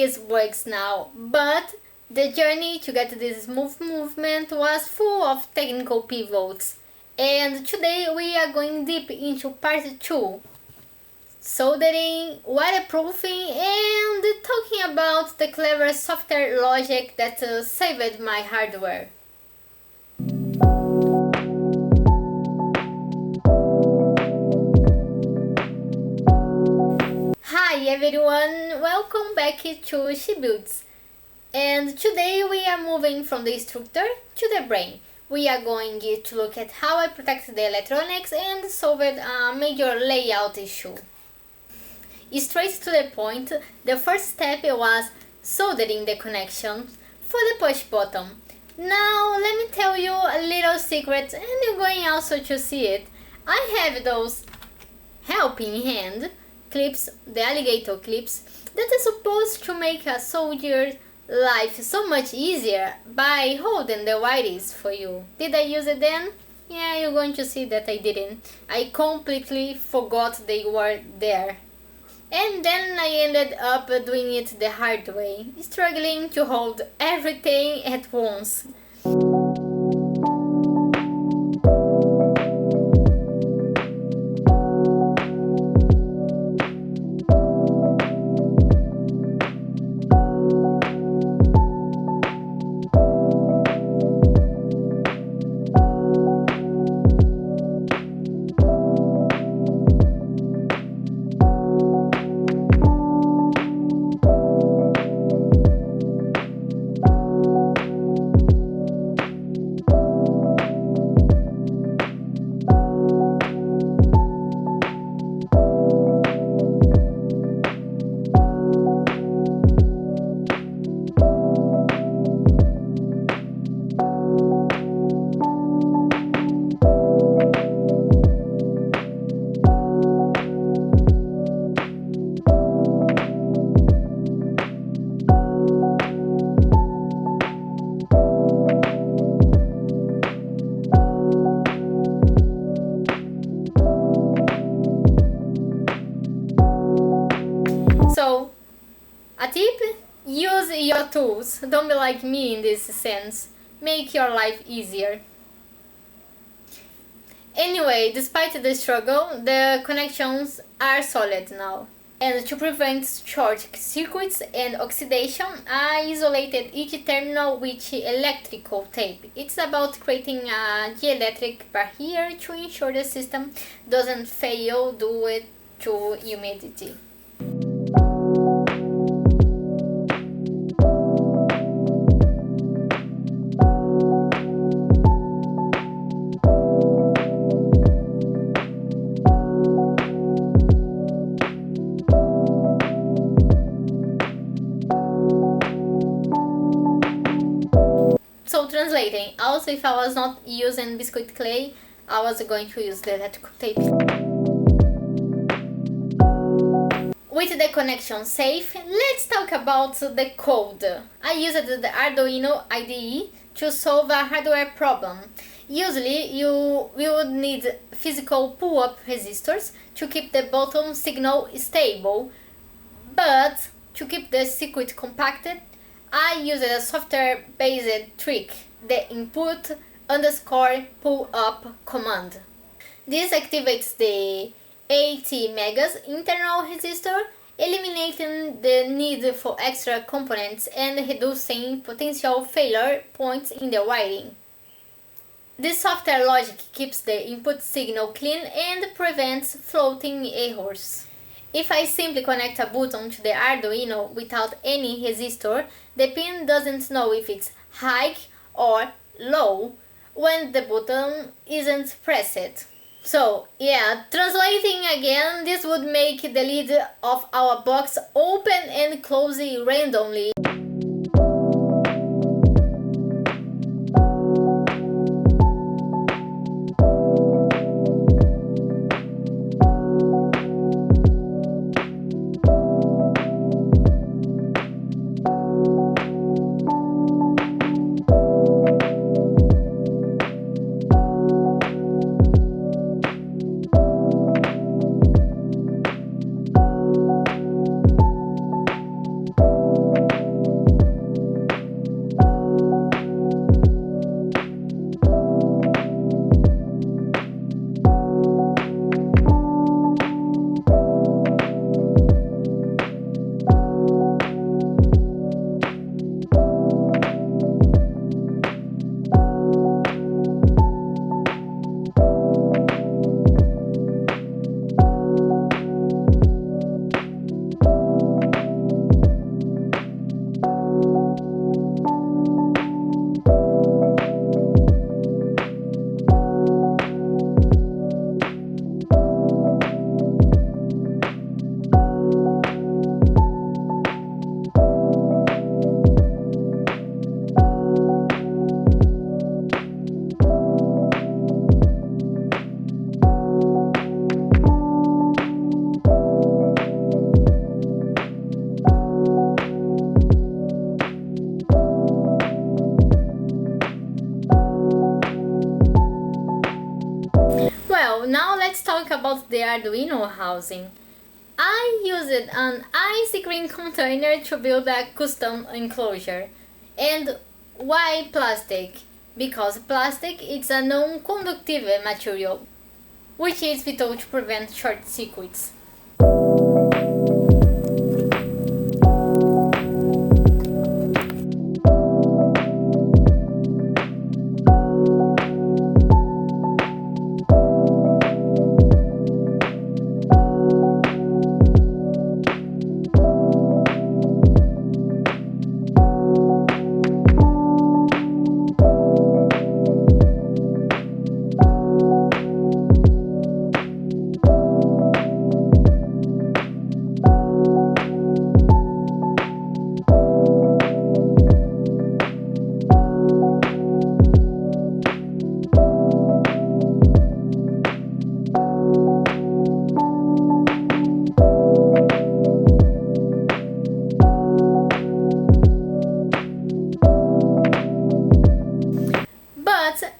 this works now, but the journey to get this smooth movement was full of technical pivots. And today we are going deep into part 2. Soldering, waterproofing, and talking about the clever software logic that saved my hardware. Hi everyone, welcome back to She Builds. And today we are moving from the structure to the brain. We are going to look at how I protect the electronics and solved a major layout issue. Straight to the point, the first step was soldering the connections for the push button. Now let me tell you a little secret, and you're going also to see it. I have those helping hand clips, the alligator clips, that is supposed to make a soldier's life so much easier by holding the wires for you. Did I use it then? Yeah, you're going to see that I didn't. I completely forgot they were there. And then I ended up doing it the hard way, struggling to hold everything at once. So, a tip? Use your tools. Don't be like me in this sense. Make your life easier. Anyway, despite the struggle, the connections are solid now. And to prevent short circuits and oxidation, I isolated each terminal with electrical tape. It's about creating a dielectric barrier to ensure the system doesn't fail due to humidity. So translating, also if I was not using biscuit clay, I was going to use the electrical tape. With the connection safe, let's talk about the code. I used the Arduino IDE to solve a hardware problem. Usually you will need physical pull-up resistors to keep the bottom signal stable, but to keep the circuit compacted, I used a software-based trick, the input _ pull up command. This activates the 80 megas internal resistor, eliminating the need for extra components and reducing potential failure points in the wiring. This software logic keeps the input signal clean and prevents floating errors. If I simply connect a button to the Arduino without any resistor, the pin doesn't know if it's high or low when the button isn't pressed. So, yeah, translating again, this would make the lid of our box open and close randomly. let's talk about the Arduino housing. I used an ice cream container to build a custom enclosure. And why plastic? Because plastic is a non-conductive material, which is vital to prevent short circuits.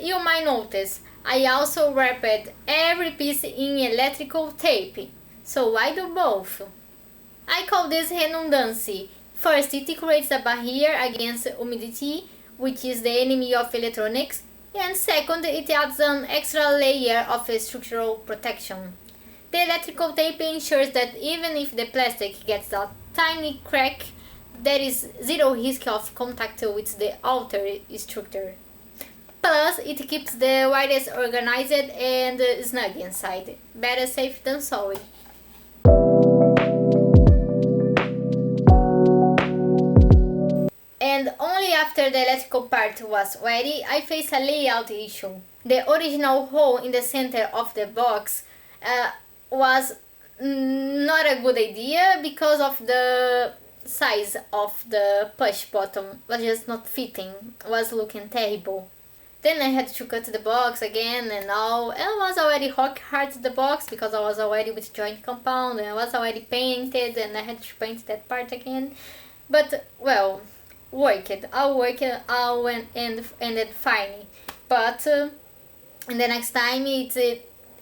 You might notice I also wrapped every piece in electrical tape. So I do both. I call this redundancy. First, it creates a barrier against humidity, which is the enemy of electronics, and second, it adds an extra layer of structural protection. The electrical tape ensures that even if the plastic gets a tiny crack, there is zero risk of contact with the outer structure. Plus, it keeps the wires organized and snug inside. Better safe than sorry. And only after the electrical part was ready, I faced a layout issue. The original hole in the center of the box was not a good idea because of the size of the push button. Was just not fitting, was looking terrible. Then I had to cut the box again and all. I was already rock hard the box because I was already with joint compound and I was already painted and I had to paint that part again. But well, all ended fine. But and the next time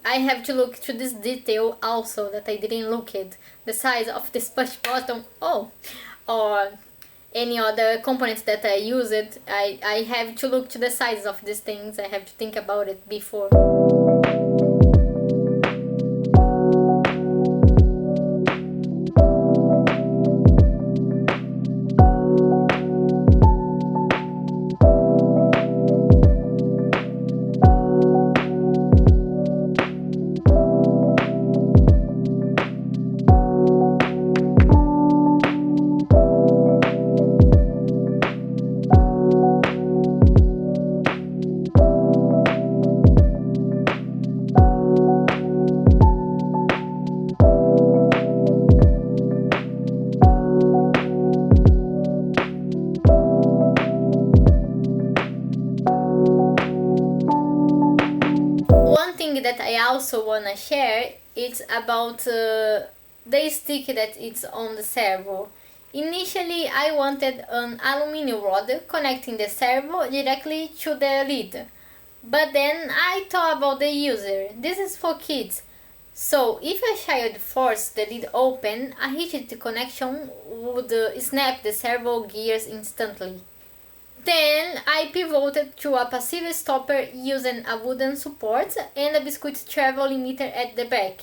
I have to look to this detail also that I didn't look at. The size of this push button, or any other components that I use it, I have to look to the size of these things. I have to think about it before. That I also wanna share, it's about the stick that it's on the servo. Initially I wanted an aluminum rod connecting the servo directly to the lid, but then I thought about the user. This is for kids, so if a child forced the lid open, a rigid connection would snap the servo gears instantly. Then I pivoted to a passive stopper using a wooden support and a biscuit travel limiter at the back.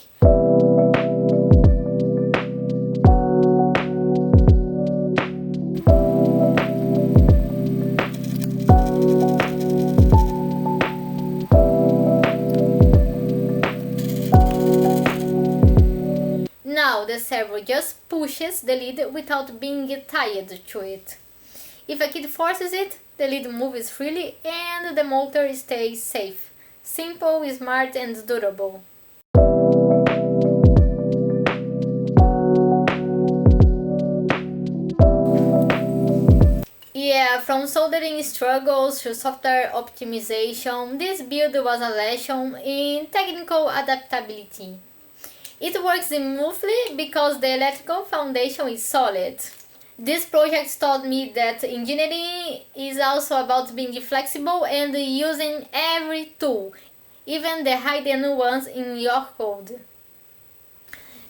Now the servo just pushes the lid without being tied to it. If a kid forces it, the lid moves freely and the motor stays safe. Simple, smart and durable. Yeah, from soldering struggles to software optimization, this build was a lesson in technical adaptability. It works smoothly because the electrical foundation is solid. This project taught me that engineering is also about being flexible and using every tool, even the hidden ones in your code.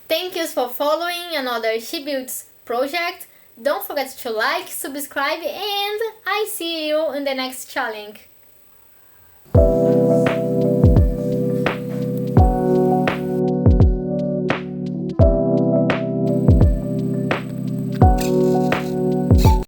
Thank you for following another She Builds project. Don't forget to like, subscribe, and I see you in the next challenge.